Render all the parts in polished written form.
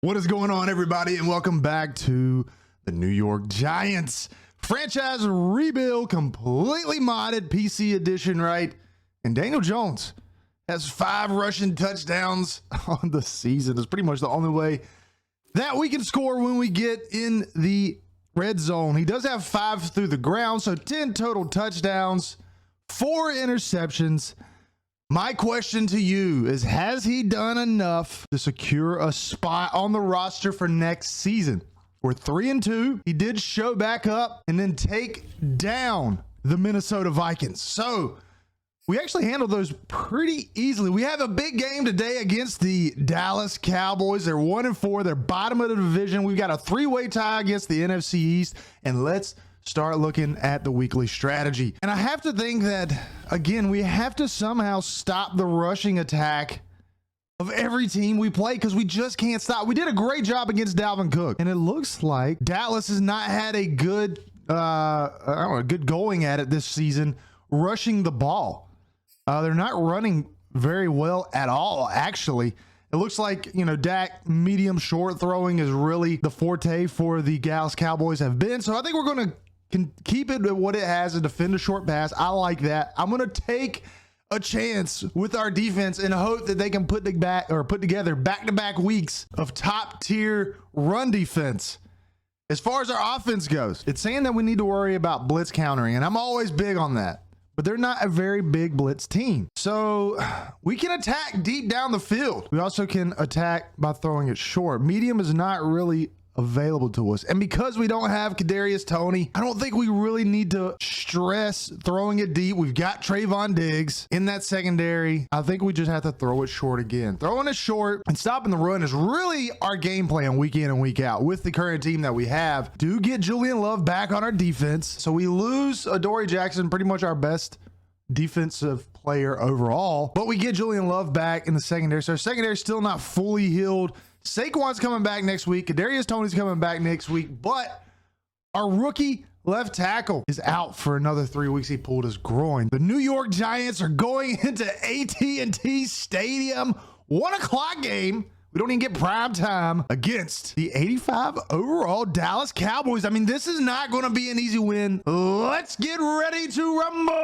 What is going on, everybody, and welcome back to the New York Giants franchise rebuild, completely modded PC edition, right? And Daniel Jones has 5 rushing touchdowns on the season. It's pretty much the only way that we can score when we get in the red zone. He does have 5 through the ground, so 10 total touchdowns, 4 interceptions. My question to you is, has he done enough to secure a spot on the roster for next season? We're 3-2. He did show back up and then take down the Minnesota Vikings. So we actually handled those pretty easily. We have a big game today against the Dallas Cowboys. They're 1-4. They're bottom of the division. We've got a 3-way tie against the NFC East. And let's start looking at the weekly strategy. And I have to think that, again, we have to somehow stop the rushing attack of every team we play, because we just can't stop. We did a great job against Dalvin Cook, and it looks like Dallas has not had a good good going at it this season rushing the ball. They're not running very well at all, actually. It looks like, Dak medium short throwing is really the forte for the Dallas Cowboys have been. So I think we're going to keep it at what it has and defend a short pass. I like that. I'm going to take a chance with our defense and hope that they can put together back-to-back weeks of top-tier run defense. As far as our offense goes, it's saying that we need to worry about blitz countering, and I'm always big on that. But they're not a very big blitz team. So we can attack deep down the field. We also can attack by throwing it short. Medium is not really available to us. And because we don't have Kadarius Toney, I don't think we really need to stress throwing it deep. We've got Trayvon Diggs in that secondary. I think we just have to throw it short again. Throwing it short and stopping the run is really our game plan week in and week out with the current team that we have. Do get Julian Love back on our defense. So we lose Adoree Jackson, pretty much our best defensive player overall, but we get Julian Love back in the secondary. So our secondary is still not fully healed. Saquon's coming back next week. Kadarius Toney's coming back next week, but our rookie left tackle is out for another 3 weeks. He pulled his groin. The New York Giants are going into AT&T Stadium. 1 o'clock game. We don't even get prime time against the 85 overall Dallas Cowboys. I mean, this is not going to be an easy win. Let's get ready to rumble.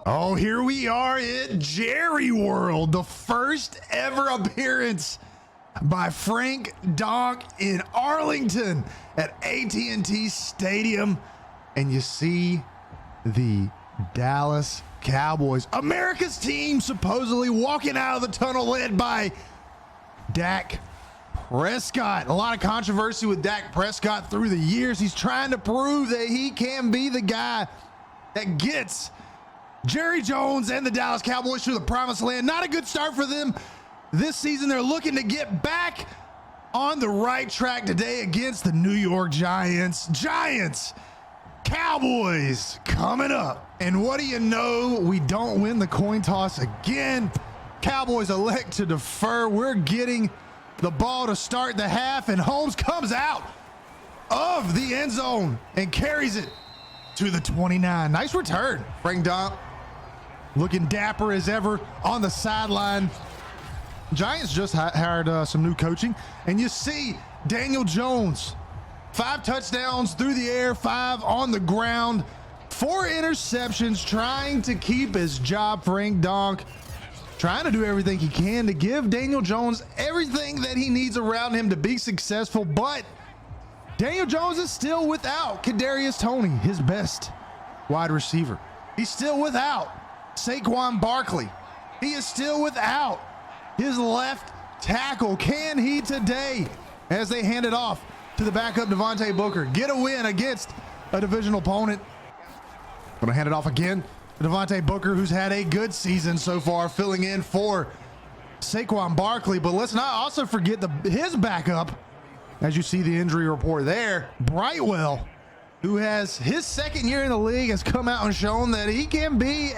Oh, here we are at Jerry World, the first ever appearance by Frank Donk in Arlington at AT&T Stadium. And you see the Dallas Cowboys, America's team, supposedly walking out of the tunnel led by Dak Prescott. A lot of controversy with Dak Prescott through the years. He's trying to prove that he can be the guy that gets Jerry Jones and the Dallas Cowboys to the promised land. Not a good start for them this season. They're looking to get back on the right track today against the New York Giants. Cowboys coming up. And what do you know? We don't win the coin toss again. Cowboys elect to defer. We're getting the ball to start the half, and Holmes comes out of the end zone and carries it to the 29. Nice return. Frank Donk looking dapper as ever on the sideline. Giants just hired some new coaching, and you see Daniel Jones, 5 touchdowns through the air, 5 on the ground, 4 interceptions, trying to keep his job. Frank Donk trying to do everything he can to give Daniel Jones everything that he needs around him to be successful. But Daniel Jones is still without Kadarius Toney, his best wide receiver. He's still without Saquon Barkley. He is still without his left tackle. Can he today, as they hand it off to the backup Devontae Booker, get a win against a divisional opponent? Going to hand it off again to Devontae Booker, who's had a good season so far, filling in for Saquon Barkley. But let's not also forget his backup, as you see the injury report there, Brightwell, who has his second year in the league, has come out and shown that he can be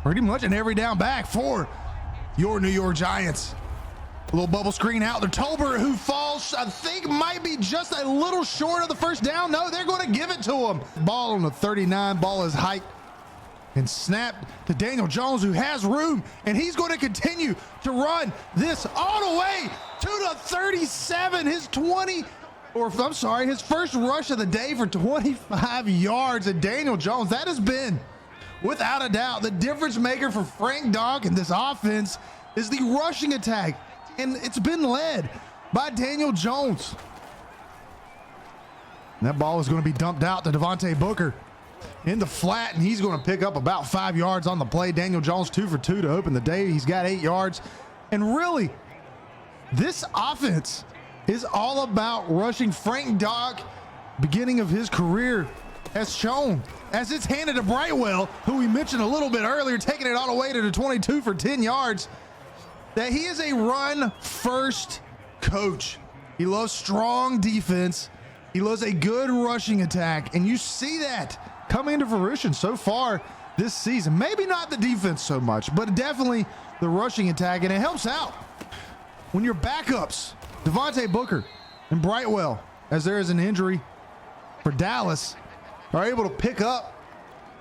pretty much an every down back for your New York Giants. A little bubble screen out to Tolbert, who falls, I think might be just a little short of the first down. No, they're going to give it to him. Ball on the 39. Ball is hiked and snap to Daniel Jones, who has room, and he's going to continue to run this all the way to the 37. His first rush of the day for 25 yards. And Daniel Jones, that has been, without a doubt, the difference maker for Frank Donk in this offense is the rushing attack, and it's been led by Daniel Jones. And that ball is going to be dumped out to Devontae Booker in the flat, and he's going to pick up about 5 yards on the play. Daniel Jones 2 for 2 to open the day. He's got 8 yards. And really, this offense is all about rushing. Frank Donk, beginning of his career, has shown, as it's handed to Brightwell, who we mentioned a little bit earlier, taking it all the way to the 22 for 10 yards, that he is a run-first coach. He loves strong defense. He loves a good rushing attack, and you see that coming into fruition so far this season. Maybe not the defense so much, but definitely the rushing attack, and it helps out when your backups, Devontae Booker and Brightwell, as there is an injury for Dallas, are able to pick up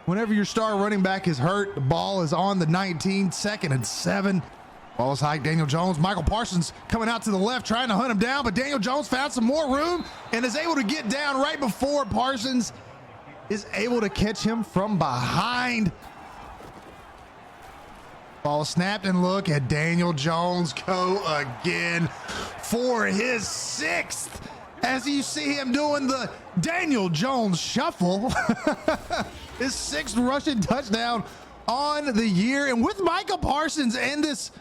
whenever your star running back is hurt. The ball is on the 19, 2nd and 7. Ball is high. Daniel Jones, Michael Parsons coming out to the left, trying to hunt him down, but Daniel Jones found some more room and is able to get down right before Parsons is able to catch him from behind. Ball snapped, and look at Daniel Jones go again for his 6th. As you see him doing the Daniel Jones shuffle. His 6th rushing touchdown on the year. And with Micah Parsons and this,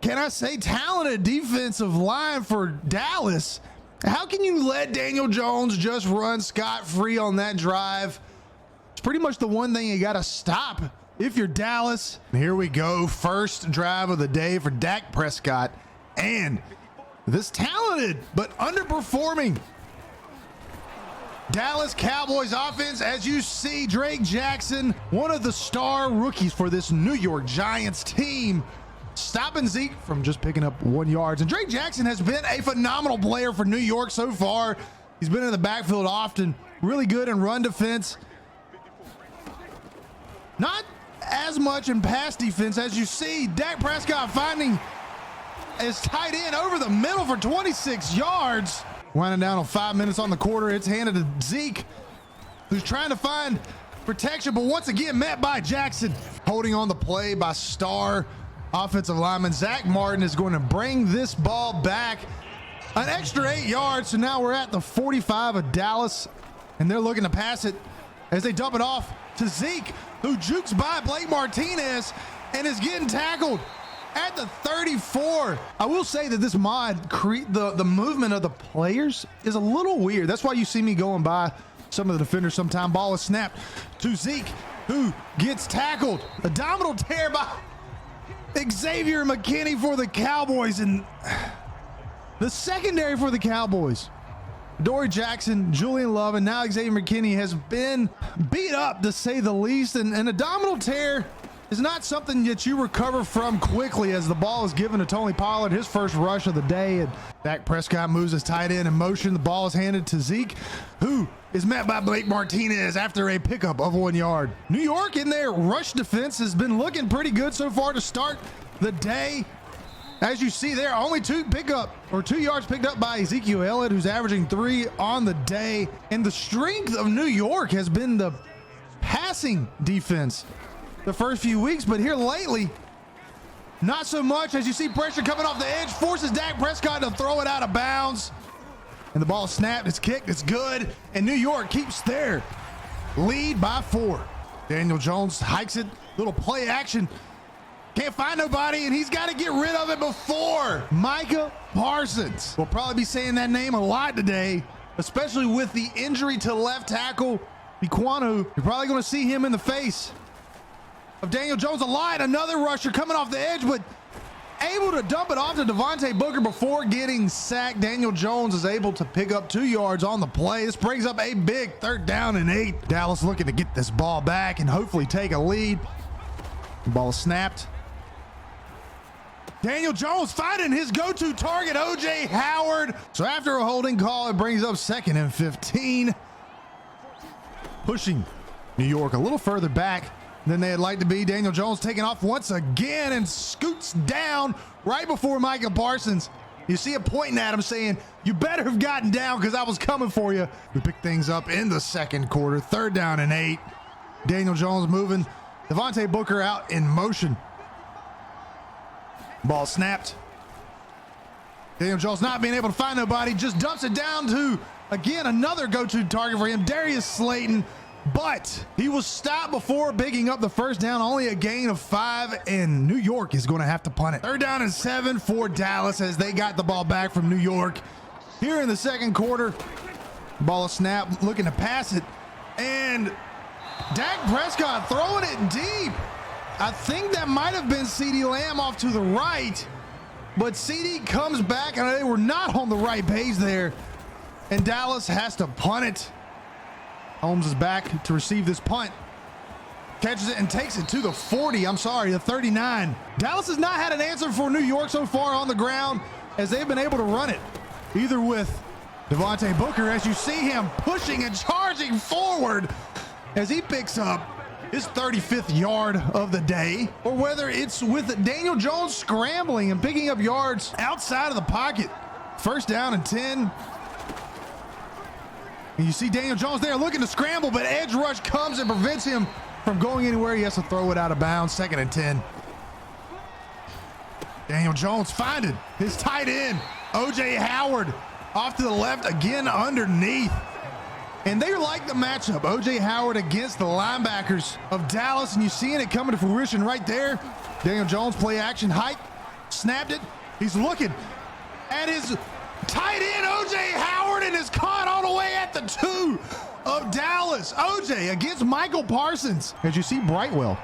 can I say, talented defensive line for Dallas, how can you let Daniel Jones just run scot-free on that drive? It's pretty much the one thing you got to stop if you're Dallas. And here we go. First drive of the day for Dak Prescott and this talented but underperforming Dallas Cowboys offense. As you see, Drake Jackson, one of the star rookies for this New York Giants team, stopping Zeke from just picking up 1 yard. And Drake Jackson has been a phenomenal player for New York so far. He's been in the backfield often, really good in run defense. Not as much in pass defense. As you see, Dak Prescott finding his tight end over the middle for 26 yards. Winding down on 5 minutes on the quarter. It's handed to Zeke, who's trying to find protection, but once again met by Jackson. Holding on the play by star offensive lineman Zach Martin is going to bring this ball back an extra 8 yards. So now we're at the 45 of Dallas, and they're looking to pass it as they dump it off to Zeke, who jukes by Blake Martinez and is getting tackled at the 34. I will say that this mod, the movement of the players is a little weird. That's why you see me going by some of the defenders sometime. Ball is snapped to Zeke, who gets tackled. Abdominal tear by Xavier McKinney for the Cowboys, and the secondary for the Cowboys, Dory Jackson, Julian Love, and now Xavier McKinney has been beat up, to say the least. And an abdominal tear is not something that you recover from quickly, as the ball is given to Tony Pollard, his first rush of the day. And Dak Prescott moves his tight end in motion. The ball is handed to Zeke, who is met by Blake Martinez after a pickup of 1 yard. New York in their rush defense has been looking pretty good so far to start the day. As you see there, only 2 yards picked up by Ezekiel Elliott, who's averaging 3 on the day. And the strength of New York has been the passing defense the first few weeks, but here lately, not so much. As you see pressure coming off the edge, forces Dak Prescott to throw it out of bounds. And the ball snapped, it's kicked, it's good. And New York keeps their lead by 4. Daniel Jones hikes it, little play action. Can't find nobody, and he's got to get rid of it before Micah Parsons. We'll probably be saying that name a lot today, especially with the injury to left tackle Biquanu. You're probably going to see him in the face of Daniel Jones. A line, another rusher coming off the edge, but able to dump it off to Devontae Booker before getting sacked. Daniel Jones is able to pick up 2 yards on the play. This brings up a big 3rd down and 8. Dallas looking to get this ball back and hopefully take a lead. The ball is snapped. Daniel Jones finding his go-to target, O.J. Howard. So after a holding call, it brings up 2nd and 15. Pushing New York a little further back than they'd like to be. Daniel Jones taking off once again and scoots down right before Micah Parsons. You see him pointing at him saying, you better have gotten down because I was coming for you. We pick things up in the second quarter. 3rd down and 8. Daniel Jones moving. Devontae Booker out in motion. Ball snapped. Daniel Jones not being able to find nobody, just dumps it down to, again, another go-to target for him, Darius Slayton. But he was stopped before picking up the first down, only a gain of 5, and New York is going to have to punt it. 3rd down and 7 for Dallas as they got the ball back from New York. Here in the second quarter, ball snap, looking to pass it, and Dak Prescott throwing it deep. I think that might have been CeeDee Lamb off to the right, but CeeDee comes back, and they were not on the right page there, and Dallas has to punt it. Holmes is back to receive this punt. Catches it and takes it to the 40. The 39. Dallas has not had an answer for New York so far on the ground as they've been able to run it. Either with Devontae Booker, as you see him pushing and charging forward as he picks up his 35th yard of the day, or whether it's with Daniel Jones scrambling and picking up yards outside of the pocket. 1st down and 10. And you see Daniel Jones there looking to scramble, but edge rush comes and prevents him from going anywhere. He has to throw it out of bounds. 2nd and 10. Daniel Jones finding his tight end, O.J. Howard, off to the left, again underneath. And they like the matchup. O.J. Howard against the linebackers of Dallas, and you seeing it coming to fruition right there. Daniel Jones play action, hike, snapped it. He's looking at his tight end, O.J. Howard, and is caught all the way at the 2 of Dallas. O.J. against Michael Parsons. As you see Brightwell,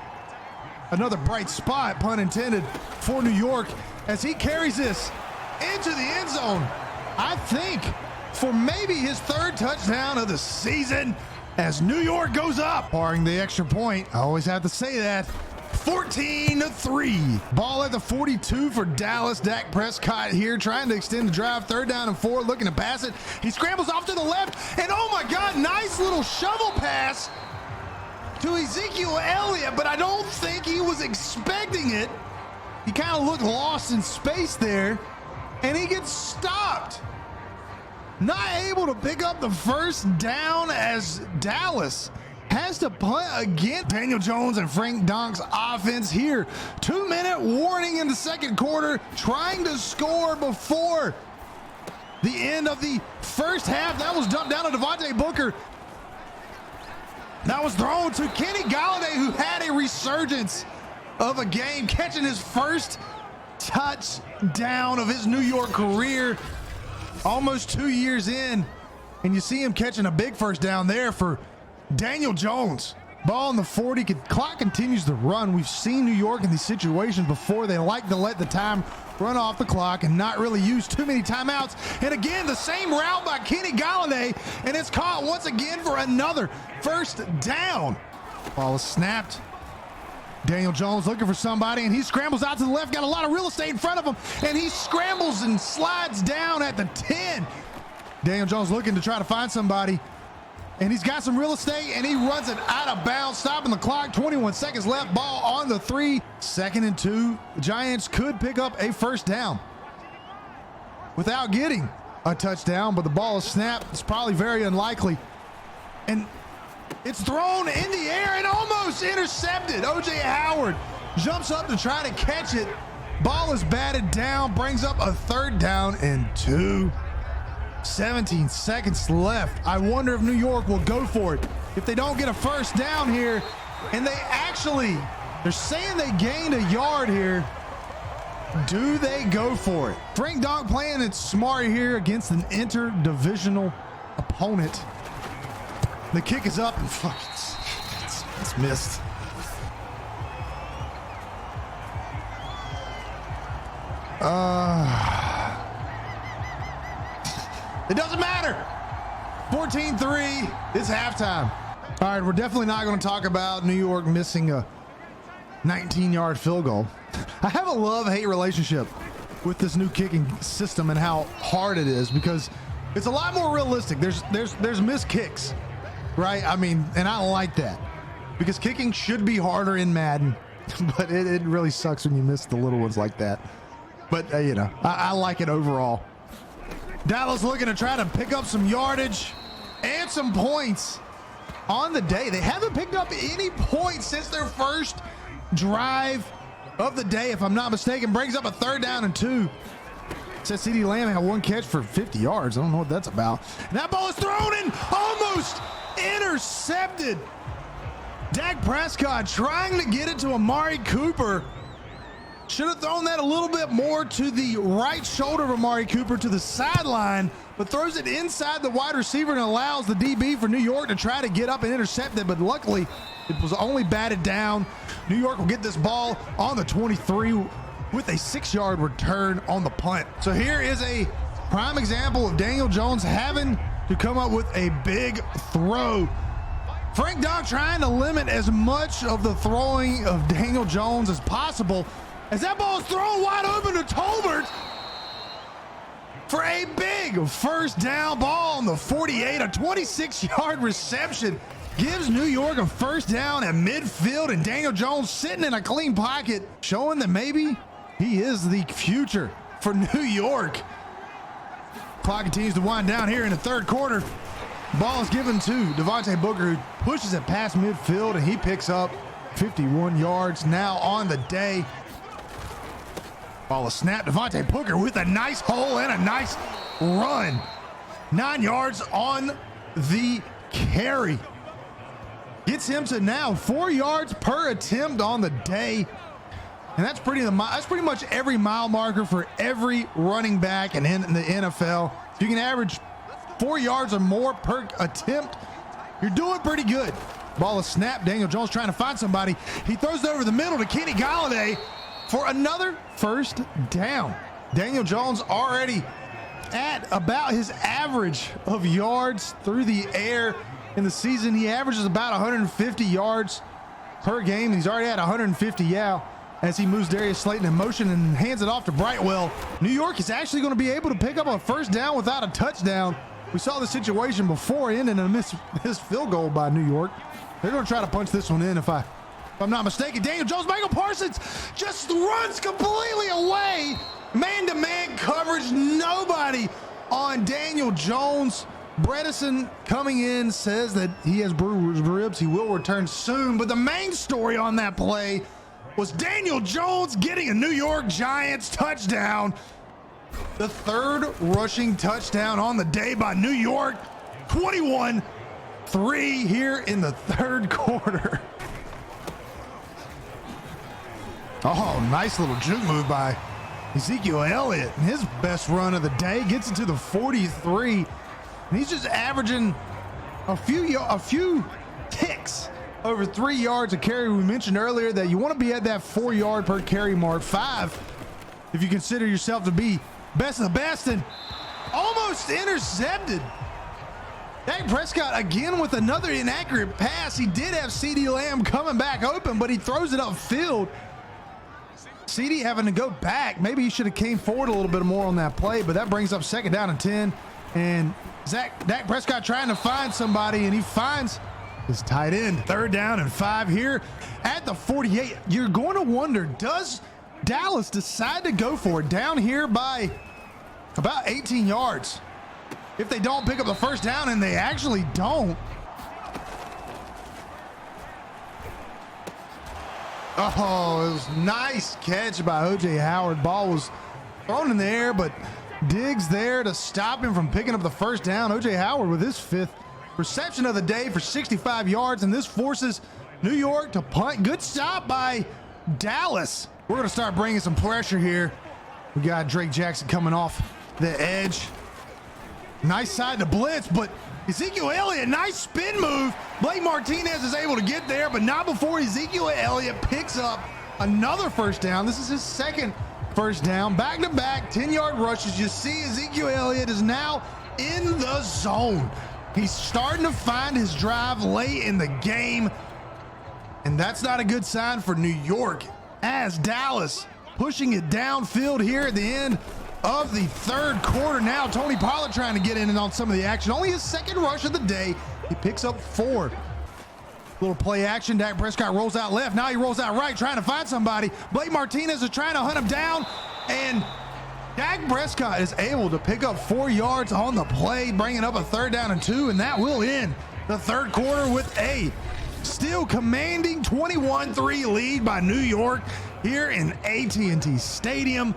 another bright spot, pun intended, for New York as he carries this into the end zone. I think for maybe his 3rd touchdown of the season as New York goes up, barring the extra point. I always have to say that. 14-3. Ball at the 42 for Dallas. Dak Prescott here trying to extend the drive. 3rd down and 4, looking to pass it. He scrambles off to the left, and oh my God, nice little shovel pass to Ezekiel Elliott, but I don't think he was expecting it. He kind of looked lost in space there, and he gets stopped. Not able to pick up the 1st down as Dallas has to punt again. Daniel Jones and Frank Donk's offense here. 2-minute warning in the second quarter, trying to score before the end of the first half. That was dumped down to Devontae Booker. That was thrown to Kenny Galladay, who had a resurgence of a game, catching his first touchdown of his New York career, almost 2 years in. And you see him catching a big 1st down there for Daniel Jones. Ball in the 40. Clock continues to run. We've seen New York in these situations before. They like to let the time run off the clock and not really use too many timeouts. And again, the same route by Kenny Galladay, and it's caught once again for another 1st down. Ball is snapped. Daniel Jones looking for somebody, and he scrambles out to the left. Got a lot of real estate in front of him, and he scrambles and slides down at the 10. Daniel Jones looking to try to find somebody, and he's got some real estate, and he runs it out of bounds, stopping the clock. 21 seconds left. Ball on the 3. 2nd and 2. The Giants could pick up a 1st down without getting a touchdown, but the ball is snapped. It's probably very unlikely, and it's thrown in the air and almost intercepted. O.J. Howard jumps up to try to catch it. Ball is batted down, brings up a 3rd down and 2. 17 seconds left. I wonder if New York will go for it. If they don't get a 1st down here, and they're saying they gained a yard here, do they go for it? Frank Donk playing it smart here against an interdivisional opponent. The kick is up and it's missed. It doesn't matter. 14-3. It's halftime. All right, we're definitely not going to talk about New York missing a 19-yard field goal. I have a love-hate relationship with this new kicking system and how hard it is, because it's a lot more realistic. There's missed kicks, right? I mean, and I like that, because kicking should be harder in Madden, but it really sucks when you miss the little ones like that. But, you know, I like it overall. Dallas looking to try to pick up some yardage and some points on the day. They haven't picked up any points since their first drive of the day, if I'm not mistaken. Brings up a 3rd down and 2. It says CeeDee Lamb had 1 catch for 50 yards. I don't know what that's about. And that ball is thrown in, almost intercepted. Dak Prescott trying to get it to Amari Cooper. Should have thrown that a little bit more to the right shoulder of Amari Cooper, to the sideline, but throws it inside the wide receiver and allows the DB for New York to try to get up and intercept it, but luckily it was only batted down. New York will get this ball on the 23 with a 6-yard return on the punt. So here is a prime example of Daniel Jones having to come up with a big throw. Frank Dock trying to limit as much of the throwing of Daniel Jones as possible, as that ball is thrown wide open to Tolbert for a big 1st down ball on the 48. A 26-yard reception gives New York a 1st down at midfield, and Daniel Jones sitting in a clean pocket, showing that maybe he is the future for New York. Clock continues to wind down here in the 3rd quarter. Ball is given to Devontae Booker, who pushes it past midfield, and he picks up 51 yards now on the day. Ball is snapped. Devontae Booker with a nice hole and a nice run. 9 yards on the carry. Gets him to now 4 yards per attempt on the day. And that's pretty much every mile marker for every running back in the NFL. If you can average 4 yards or more per attempt, you're doing pretty good. Ball is snapped. Daniel Jones trying to find somebody. He throws it over the middle to Kenny Golladay for another 1st down. Daniel Jones already at about his average of yards through the air in the season. He averages about 150 yards per game. He's already at 150 as he moves Darius Slayton in motion and hands it off to Brightwell. New York is actually going to be able to pick up a 1st down without a touchdown. We saw the situation before ending in a missed field goal by New York. They're going to try to punch this one in if I'm not mistaken. Daniel Jones, Michael Parsons just runs completely away. Man-to-man coverage, nobody on Daniel Jones. Bredesen coming in says that he has bruised ribs. He will return soon, but the main story on that play was Daniel Jones getting a New York Giants touchdown. The 3rd rushing touchdown on the day by New York. 21-3 here in the 3rd quarter. Oh, nice little juke move by Ezekiel Elliott. His best run of the day gets into the 43. And he's just averaging a few ticks over 3 yards a carry. We mentioned earlier that you want to be at that 4 yard per carry mark, 5 if you consider yourself to be best of the best, and almost intercepted. Dak Prescott again with another inaccurate pass. He did have CeeDee Lamb coming back open, but he throws it upfield. CeeDee having to go back. Maybe he should have came forward a little bit more on that play, but that brings up 2nd down and 10. And Dak Prescott trying to find somebody, and he finds his tight end. 3rd down and 5 here at the 48. You're going to wonder, does Dallas decide to go for it down here by about 18 yards? If they don't pick up the 1st down, and they actually don't. Oh, it was nice catch by O.J. Howard. Ball was thrown in the air, but Diggs there to stop him from picking up the 1st down. O.J. Howard with his 5th reception of the day for 65 yards, and this forces New York to punt. Good stop by Dallas. We're going to start bringing some pressure here. We got Drake Jackson coming off the edge. Nice side to blitz, but Ezekiel Elliott, nice spin move. Blake Martinez is able to get there, but not before Ezekiel Elliott picks up another 1st down. This is his 2nd 1st down. Back-to-back 10-yard rushes. You see Ezekiel Elliott is now in the zone. He's starting to find his drive late in the game, and that's not a good sign for New York, as Dallas pushing it downfield here at the end of the 3rd quarter. Now Tony Pollard trying to get in and on some of the action. Only his 2nd rush of the day. He picks up 4. Little play action. Dak Prescott rolls out left. Now he rolls out right, trying to find somebody. Blake Martinez is trying to hunt him down, and Dak Prescott is able to pick up 4 yards on the play, bringing up a 3rd down and 2, and that will end the 3rd quarter with a still commanding 21-3 lead by New York here in AT&T Stadium.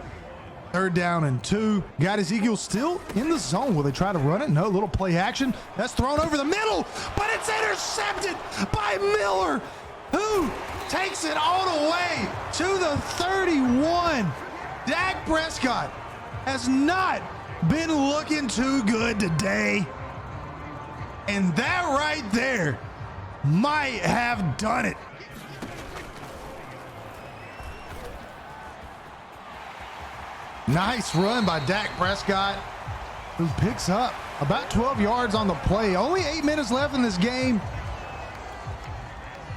3rd down and 2. Got Ezekiel still in the zone. Will they try to run it? No. Little play action. That's thrown over the middle, but it's intercepted by Miller, who takes it all the way to the 31. Dak Prescott has not been looking too good today, and that right there might have done it. Nice run by Dak Prescott, who picks up about 12 yards on the play. Only 8 minutes left in this game.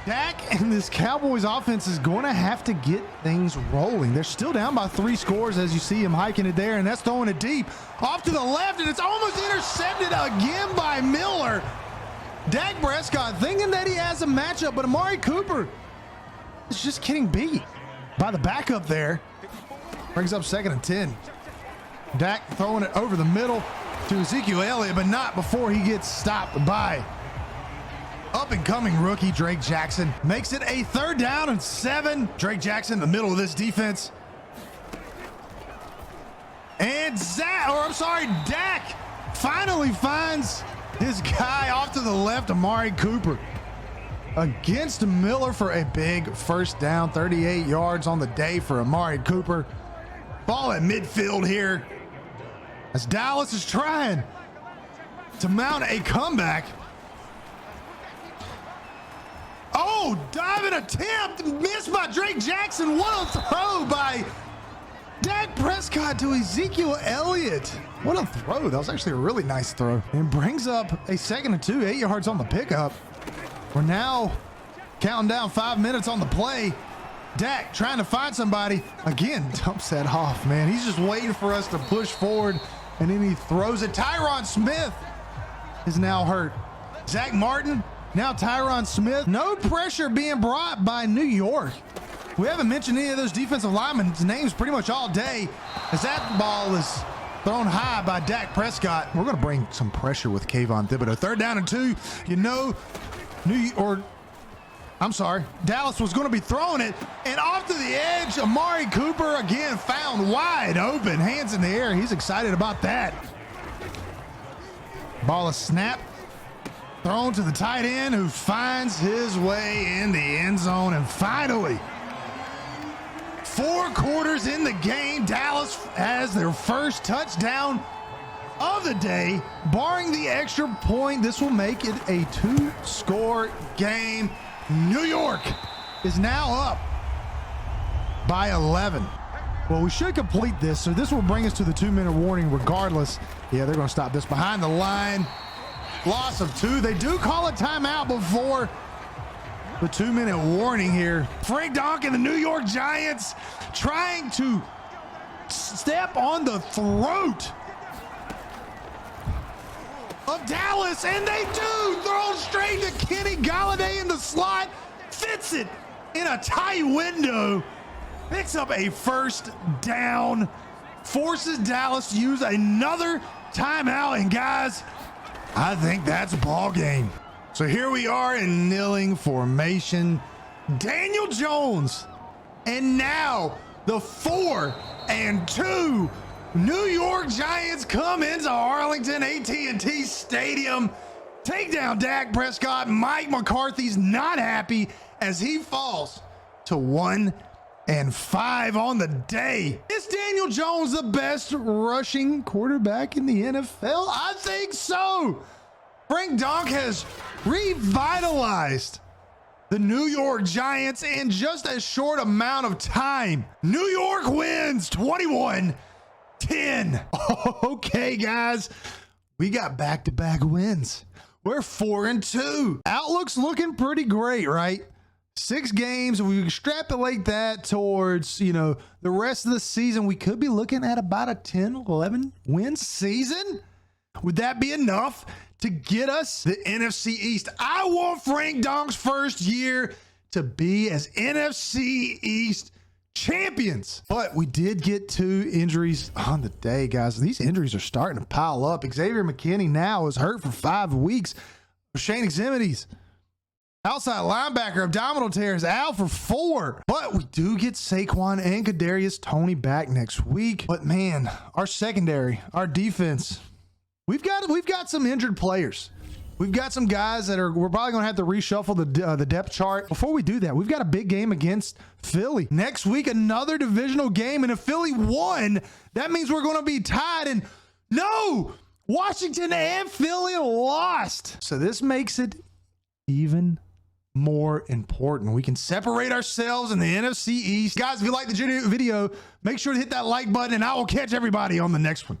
Dak and this Cowboys offense is going to have to get things rolling. They're still down by 3 scores as you see him hiking it there, and that's throwing it deep off to the left, and it's almost intercepted again by Miller. Dak Prescott thinking that he has a matchup, but Amari Cooper is just getting beat by the backup there. Brings up 2nd and 10. Dak throwing it over the middle to Ezekiel Elliott, but not before he gets stopped by up-and-coming rookie Drake Jackson. Makes it a 3rd down and 7. Drake Jackson in the middle of this defense. And Dak finally finds his guy off to the left, Amari Cooper, against Miller for a big 1st down. 38 yards on the day for Amari Cooper. Ball at midfield here as Dallas is trying to mount a comeback. Oh, diving attempt, missed by Drake Jackson. What a throw by Dak Prescott to Ezekiel Elliott. What a throw. That was actually a really nice throw. And brings up a 2nd and 2, 8 yards on the pickup. We're now counting down 5 minutes on the play. Dak trying to find somebody. Again, dumps that off, man. He's just waiting for us to push forward, and then he throws it. Tyron Smith is now hurt. Zach Martin, now Tyron Smith. No pressure being brought by New York. We haven't mentioned any of those defensive linemen's names pretty much all day, as that ball is thrown high by Dak Prescott. We're going to bring some pressure with Kayvon Thibodeau. 3rd down and 2. You know, Dallas was going to be throwing it, and off to the edge, Amari Cooper again found wide open, hands in the air. He's excited about that. Ball is snapped, thrown to the tight end, who finds his way in the end zone. And finally, 4 quarters in the game, Dallas has their first touchdown of the day. Barring the extra point, this will make it a 2-score game. New York is now up by 11. Well, we should complete this, so this will bring us to the 2-minute warning regardless. Yeah, they're going to stop this behind the line. Loss of 2. They do call a timeout before the 2-minute warning here. Frank Donk and the New York Giants trying to step on the throat of Dallas, and they do. Throw straight to Kenny Golladay in the slot, fits it in a tight window, picks up a 1st down, forces Dallas to use another timeout, and guys, I think that's a ball game. So here we are in kneeling formation. Daniel Jones, and now the 4 and 2 New York Giants come into Arlington AT&T Stadium, take down Dak Prescott. Mike McCarthy's not happy as he falls to 1 and 5 on the day. Is Daniel Jones the best rushing quarterback in the NFL? I think so. Frank Donk has revitalized the New York Giants in just a short amount of time. New York wins 21-10. Okay, guys, we got back-to-back wins. We're 4 and 2. Outlook's looking pretty great, right? 6 games. We extrapolate that towards, the rest of the season. We could be looking at about a 10-11 win season. Would that be enough to get us the NFC East? I want Frank Donk's first year to be as NFC East champions. But we did get 2 injuries on the day, guys. These injuries are starting to pile up. Xavier McKinney now is hurt for 5 weeks. Shane Eximity's outside linebacker abdominal tear is out for 4. But we do get Saquon and Kadarius Toney back next week. But man, our secondary, our defense, we've got some injured players. We've got some guys that we're probably going to have to reshuffle the depth chart. Before we do that, we've got a big game against Philly. Next week, another divisional game. And if Philly won, that means we're going to be tied. And no, Washington and Philly lost. So this makes it even more important. We can separate ourselves in the NFC East. Guys, if you like the video, make sure to hit that like button, and I will catch everybody on the next one.